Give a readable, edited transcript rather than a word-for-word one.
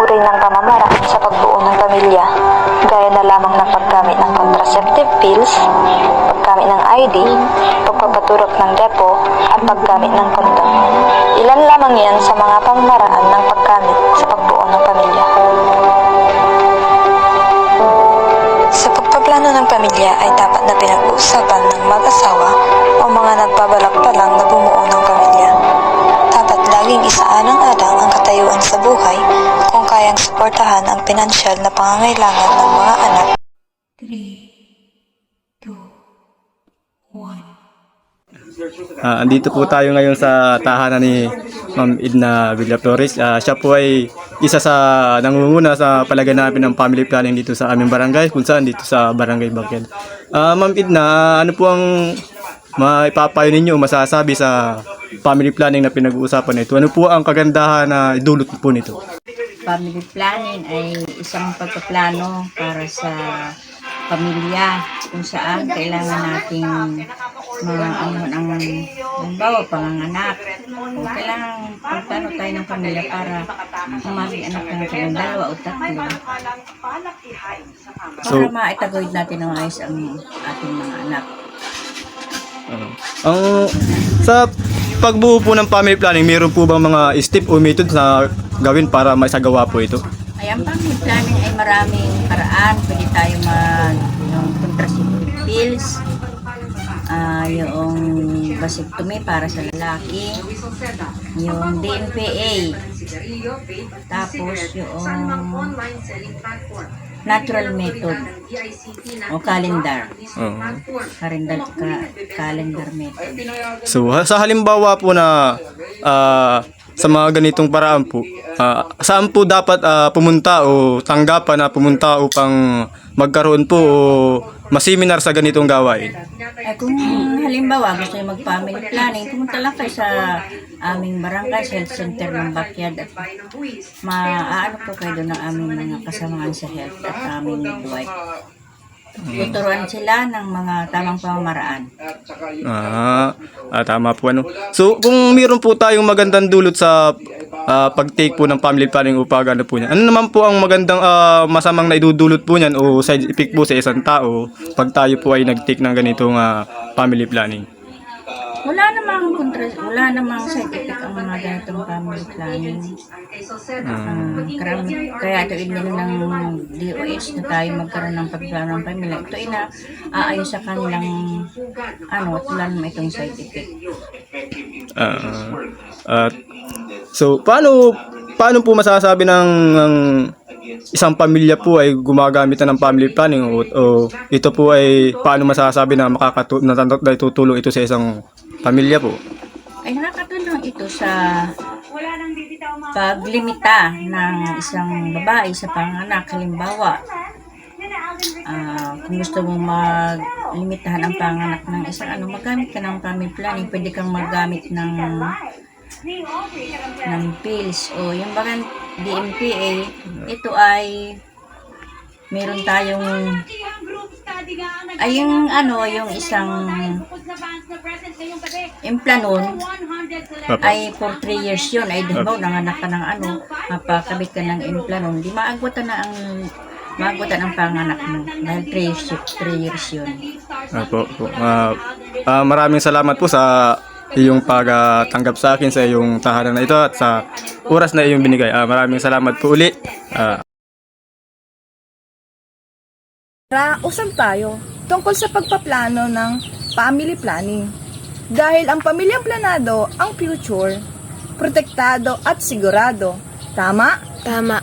uri ng pamamaraan sa pagbuo ng pamilya, gaya na lamang ng paggamit ng contraceptive pills, paggamit ng ID, pagpapaturok ng depo, at paggamit ng kondom. Ilan lamang yan sa mga pamamaraan ng paggamit sa pagbuo ng pamilya. Sa pagpaplano ng pamilya ay dapat na pinag-uusapan ng mag-asawa o mga nagbabalak pa lang na bumuo ng pamilya. Dapat laging isaalang-alang ang katayuan sa buhay kung kayang suportahan ang pinansyal na pangangailangan ng mga anak. 3, 2, 1. Andito po tayo ngayon sa tahanan ni Ma'am Edna Villaflores. Siya po ay isa sa nangunguna sa palaganapin ng family planning dito sa aming barangay, kung saan dito sa Barangay Bangked. Ma'am Edna, ano po ang maipapayo ninyo masasabi sa family planning na pinag-uusapan nito? Ano po ang kagandahan na idulot po nito? Family planning ay isang pagpaplano para sa pamilya kung saan kailangan nating halimbawa panganganak o kailangan pagplano tayo ng pamilya para umaging anak ng kailang 2 o 3 para maitaguyod natin ng ayos ang ating mga anak. Ang sa pagbuo po ng family planning, mayroon po bang mga step o methods na gawin para maisagawa po ito? Ay, ang family planning ay maraming paraan. Pwede tayo yung contraceptive pills, yung vasectomy para sa lalaki, yung DNPA, tapos yung natural method o calendar. Calendar method. So, sa halimbawa po na sa mga ganitong paraan po, saan po dapat pumunta o tanggapan na pumunta upang magkaroon po o maseminar sa ganitong gawain? Kung halimbawa gusto nyo mag-family planning, pumunta lang kayo sa aming barangay health center ng backyard at maaano po kayo doon ng aming mga kasamaan sa health at aming midwife. Tuturuan sila ng mga tamang pamamaraan. Tama po ano. So, kung mayroon po tayong magandang dulot sa pag-take po ng family planning upang ano po niyan, ano naman po ang magandang masamang naidudulot po niyan o side effect po sa isang tao pag tayo po ay nag-take ng ganitong family planning? Wala namang side effect ang mga ganitong family planning. Kaya ito nila ng DOH na tayo magkaroon ng pagplano ng pamilya. Ito aayos sa kanilang wala naman itong side effect. So, paano po masasabi ng isang pamilya po ay gumagamit na ng family planning o ito po ay paano masasabi na natutulong ito sa isang pamilya po? Ay nakakatulong ito sa paglimita ng isang babae sa panganak. Halimbawa, kung gusto mo maglimitahan ang panganak ng isang magamit ka ng family planning, pwede kang magamit ng pills o yung bagang DMPA. Ito ay meron tayong yung isang implanon ay for 3 years yun. Ay dibaw nanganak ka ng mapakabit ka ng implanon, di maagutan ang panganak mo dahil 3 years yun. Maraming salamat po sa iyong pagtanggap sa akin sa iyong tahanan na ito at sa oras na iyong binigay. Maraming salamat po uli. Usap tayo tungkol sa pagpaplano ng family planning. Dahil ang pamilyang planado ang future, protektado at sigurado. Tama? Tama.